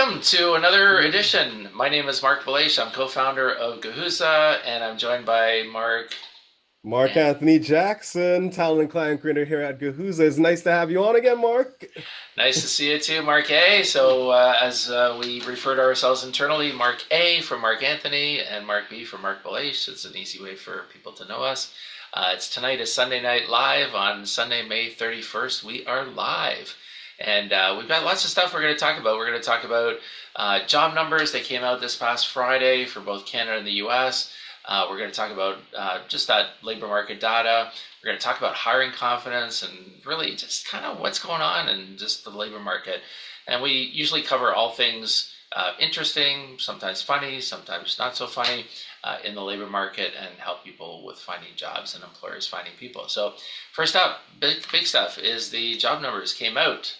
Welcome to another edition. My name is Marc Belaiche. I'm co-founder of Guhuza, and I'm joined by Marc. And Marc-Anthony Jackson, talent and client creator here at Guhuza. It's nice to have you on again, Marc. nice to see you too, Marc A. So, as we refer to ourselves internally, Marc A from Marc-Anthony and Marc B from Marc Belaiche. It's an easy way for people to know us. It's tonight is Sunday Night Live on Sunday, May 31st. We are live. And we've got lots of stuff we're going to talk about. We're going to talk about job numbers. They came out this past Friday for both Canada and the U.S. We're going to talk about just that labor market data. We're going to talk about hiring confidence and really just kind of what's going on in just the labor market. And we usually cover all things interesting, sometimes funny, sometimes not so funny in the labor market and help people with finding jobs and employers finding people. So first up, big stuff is the job numbers came out.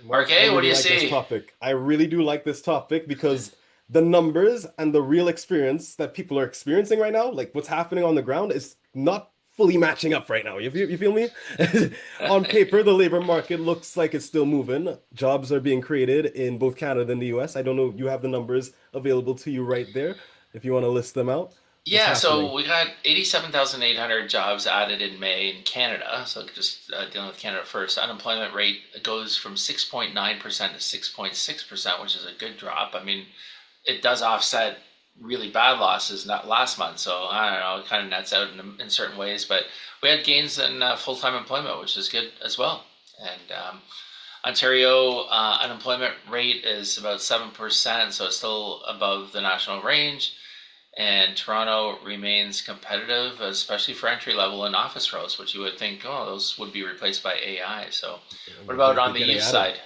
Marc Marc, I A, what do really you like this see? topic. I really do like this topic because the numbers and the real experience that people are experiencing right now, like what's happening on the ground, is not fully matching up right now. You feel me? On paper, the labor market looks like it's still moving. Jobs are being created in both Canada and the US. I don't know if you have the numbers available to you right there, if you want to list them out. What's Yeah, so happening? we got 87,800 jobs added in May in Canada. So just dealing with Canada first, unemployment rate goes from 6.9% to 6.6%, which is a good drop. I mean, it does offset really bad losses not last month. So I don't know, it kind of nets out in certain ways. But we had gains in full-time employment, which is good as well. And Ontario unemployment rate is about 7%, so it's still above the national range. And Toronto remains competitive, especially for entry level and office roles, which you would think, oh, those would be replaced by AI. So, what about They're on the getting youth added. side?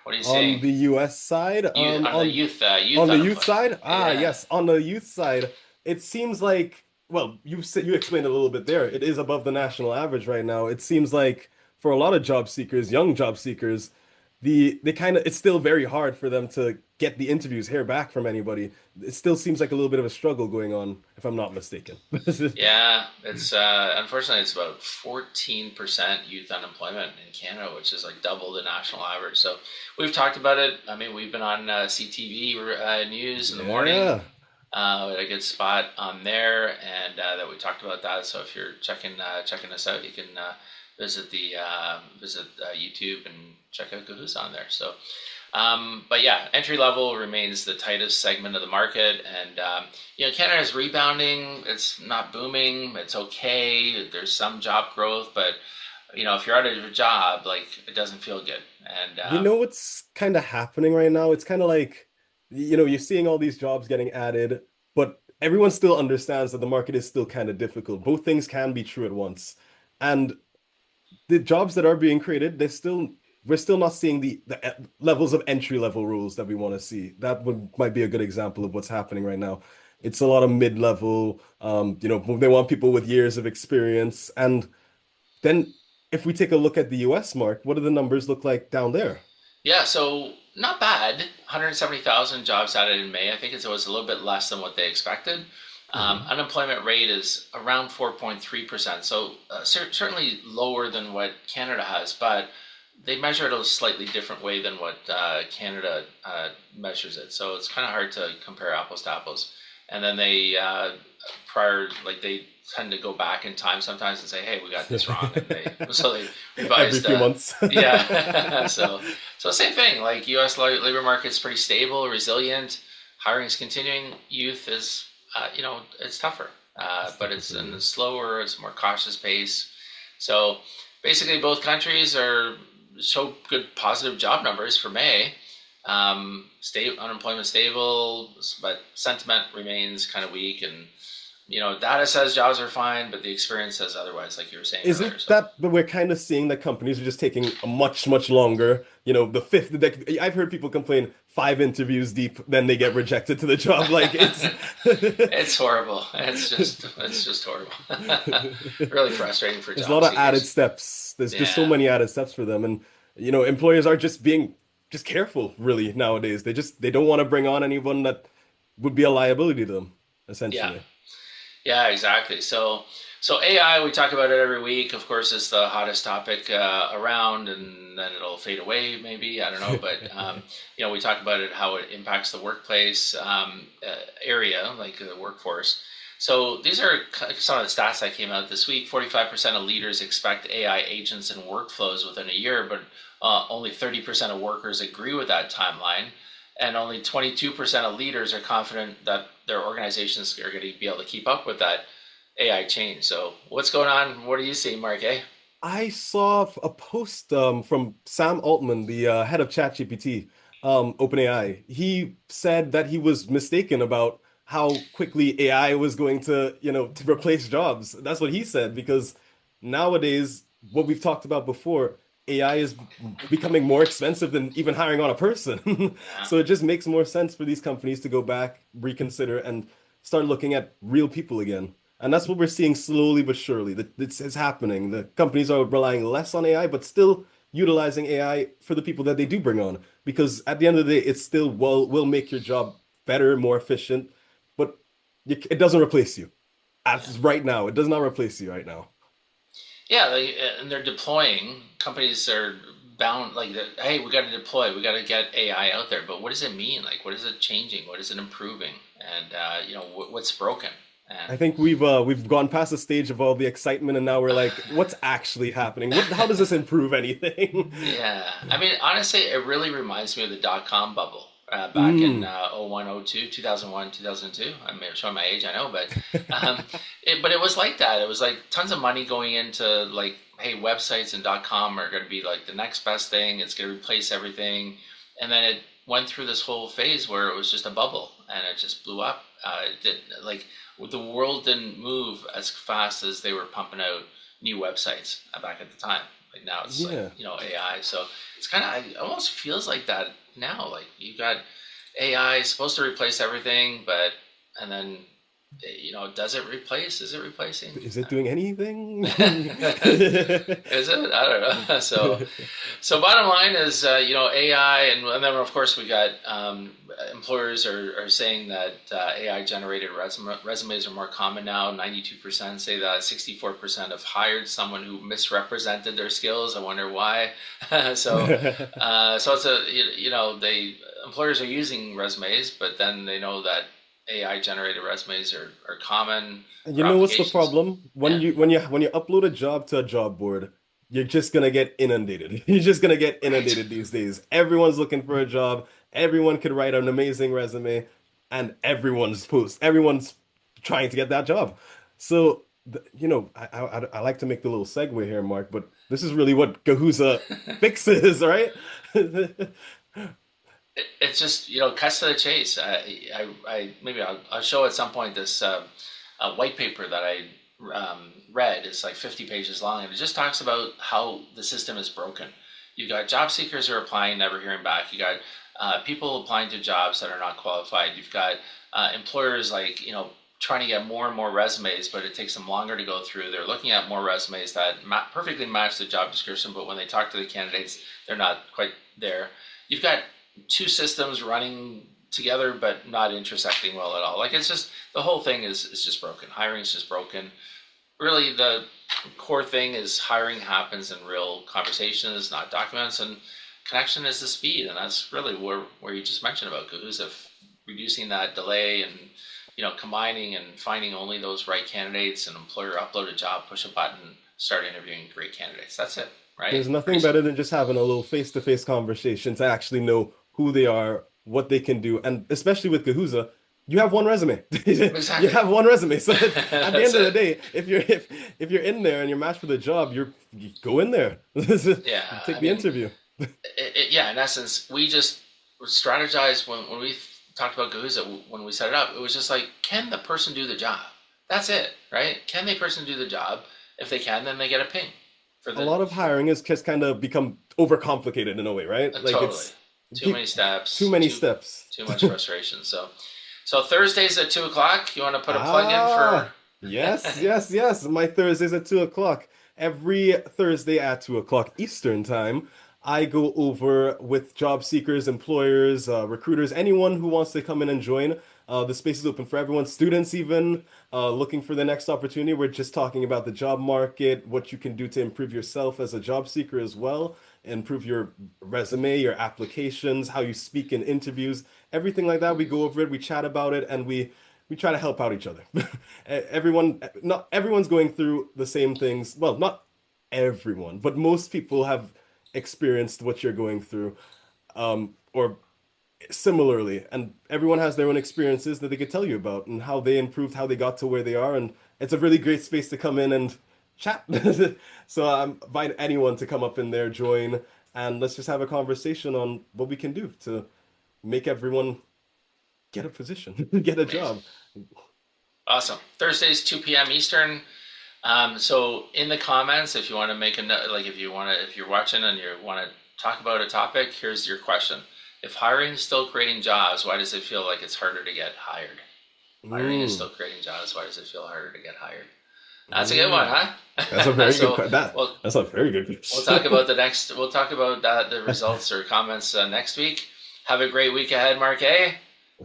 What are you On seeing? the US side, You on the youth on the youth unemployment? side, Yeah, yes, on the youth side, it seems like, well, you explained it a little bit there. It is above the national average right now. It seems like for a lot of job seekers, young job seekers, they kind of it's still very hard for them to get the interviews, hear back from anybody. It still seems like a little bit of a struggle going on, if I'm not mistaken. yeah. It's unfortunately it's about 14% youth unemployment in Canada, which is like double the national average. So we've talked about it. I mean, we've been on CTV news in the morning. Yeah. A good spot on there, and that we talked about that. So if you're checking us out, you can visit YouTube and check out Guhuza on there. So, but yeah, entry level remains the tightest segment of the market, and Canada is rebounding. It's not booming. It's okay. There's some job growth, but if you're out of your job, like it doesn't feel good. And You know what's kind of happening right now? It's kind of like, you're seeing all these jobs getting added, but everyone still understands that the market is still kind of difficult. Both things can be true at once. And the jobs that are being created, we're still not seeing the levels of entry level roles that we want to see. That might be a good example of what's happening right now. It's a lot of mid-level, they want people with years of experience. And then if we take a look at the US mark, what do the numbers look like down there? Yeah, so not bad. 170,000 jobs added in May. I think it was a little bit less than what they expected. Mhm. Unemployment rate is around 4.3%, so certainly lower than what Canada has, but they measure it a slightly different way than what Canada measures it. So it's kind of hard to compare apples to apples. And then they tend to go back in time sometimes and say, "Hey, we got this wrong," and they Every revised. few months. Yeah, so same thing. Like U.S. labor market's pretty stable, resilient. Hiring's continuing. Youth is, it's tougher, It's but tougher it's for in a you. slower, it's more cautious pace. So basically, both countries are show good positive job numbers for May. Unemployment stable, but sentiment remains kind of weak, and data says jobs are fine, but the experience says otherwise, like you were saying earlier. Isn't So that but we're kind of seeing that companies are just taking a much, much longer, I've heard people complain 5 interviews deep, then they get rejected to the job. Like it's it's horrible. It's just horrible. Really frustrating for there's a job lot of added seekers. steps. There's just so Yeah. many added steps for them. And employers are just being just careful, really, nowadays. They don't want to bring on anyone that would be a liability to them, Yeah. essentially. Yeah, exactly. So So AI, we talk about it every week. Of course, it's the hottest topic around, and then it'll fade away. Maybe I don't know, but we talk about it how it impacts the workplace area, like the workforce. So these are some of the stats that came out this week. 45% of leaders expect AI agents and workflows within a year, but only 30% of workers agree with that timeline, and only 22% of leaders are confident that their organizations are going to be able to keep up with that AI change. So what's going on? What are you seeing, Marc A? I saw a post from Sam Altman, the head of ChatGPT, OpenAI. He said that he was mistaken about how quickly AI was going to, to replace jobs. That's what he said, because nowadays, what we've talked about before, AI is becoming more expensive than even hiring on a person. Yeah. So it just makes more sense for these companies to go back, reconsider, and start looking at real people again. And that's what we're seeing slowly but surely. That it's happening. The companies are relying less on AI, but still utilizing AI for the people that they do bring on. Because at the end of the day, it still will make your job better, more efficient, but it doesn't replace you. Yeah. As right now, it does not replace you right now. Yeah, and they're deploying. Companies are bound, like, hey, we got to deploy, we got to get AI out there. But what does it mean? Like, what is it changing? What is it improving? And what's broken? And I think we've gone past the stage of all the excitement, and now we're like, what's actually happening? How does this improve anything? yeah, I mean, honestly, it really reminds me of the dot-com bubble back in Mm. 01, 02, 2001, 2002. I'm showing my age, I know, but um, it was like that. It was like tons of money going into like, hey, websites and .com are going to be like the next best thing. It's going to replace everything, and then it went through this whole phase where it was just a bubble and it just blew up. It did, like the world didn't move as fast as they were pumping out new websites back at the time. Like now it's like, Yeah. AI. So it's kind of, it almost feels like that now. Like you got AI supposed to replace everything, but, and then, does it replace? Is it replacing? Is it doing anything? Is it? I don't know. So bottom line is, AI, and then of course we got employers are saying that AI generated resumes are more common now. 92% say that. 64% have hired someone who misrepresented their skills. I wonder why. so so it's they employers are using resumes, but then they know that AI generated resumes are common And for you know what's the applications. problem? Yeah. When you upload a job to a job board, you're just gonna get inundated. You're just gonna get Right. inundated these days. Everyone's looking for a job. Everyone could write an amazing resume, and everyone's trying to get that job. So, I like to make the little segue here, Mark, but this is really what Guhuza fixes, right? It's just cuts to the chase. I maybe I'll show at some point this white paper that I read. It's like 50 pages long, and it just talks about how the system is broken. You've got job seekers who are applying, never hearing back. You got people applying to jobs that are not qualified. You've got employers like trying to get more and more resumes, but it takes them longer to go through. They're looking at more resumes that perfectly match the job description, but when they talk to the candidates, they're not quite there. You've got two systems running together but not intersecting well at all. Like it's just the whole thing is just broken. Hiring is just broken. Really, the core thing is hiring happens in real conversations, not documents, and connection is the speed, and that's really where you just mentioned about Guhuza reducing that delay and combining and finding only those right candidates. An employer upload a job, push a button, start interviewing great candidates. That's it, right? There's nothing Pretty better simple. than just having a little face-to-face conversation to actually know who they are, what they can do, and especially with Kahuza, you have one resume. You Exactly. have one resume. So at the That's end of the it. day, if you're in there and you're matched for the job, you go in there. Yeah, Take I the mean, interview. yeah, in essence, we just strategized when we talked about Guhuza, when we set it up, it was just like, can the person do the job? That's it, right? Can the person do the job? If they can, then they get a ping for A the lot of for hiring is just kind of become overcomplicated in a way, right? Like totally it's too many too steps, many too steps. too much frustration. So Thursdays at 2 o'clock. You want to put a plug in for? Ah, yes, yes, yes. My Thursdays at 2 o'clock. Every Thursday at 2 o'clock Eastern time. I go over with job seekers, employers, recruiters, anyone who wants to come in and join. The space is open for everyone, students even looking for the next opportunity. We're just talking about the job market, what you can do to improve yourself as a job seeker as well, improve your resume, your applications, how you speak in interviews, everything like that. We go over it, we chat about it, and we try to help out each other. Not everyone's going through the same things. Well, not everyone, but most people have experienced what you're going through, or similarly, and everyone has their own experiences that they could tell you about and how they improved, how they got to where they are, and it's a really great space to come in and chat. So I invite anyone to come up in there, join, and let's just have a conversation on what we can do to make everyone get a position, get a Amazing. job. Awesome. Thursdays, 2 p.m. Eastern. So in the comments, if you want to make a note, like if you're watching and you want to talk about a topic, here's your question. If hiring is still creating jobs, why does it feel like it's harder to get hired? Hiring is Mm, still creating jobs. Why does it feel harder to get hired? That's a good one, mm. That's a huh? very good So question. That's a very good we'll question. talk about the next. We'll talk about the results or comments next week. Have a great week ahead, Marc A.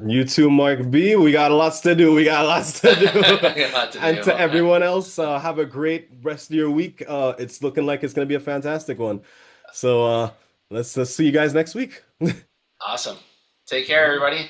You too, Marc B. We got lots to do. We got lots to do. A lot to And do. to everyone else, have a great rest of your week. It's looking like it's going to be a fantastic one. So let's see you guys next week. Awesome. Take All care, right. everybody.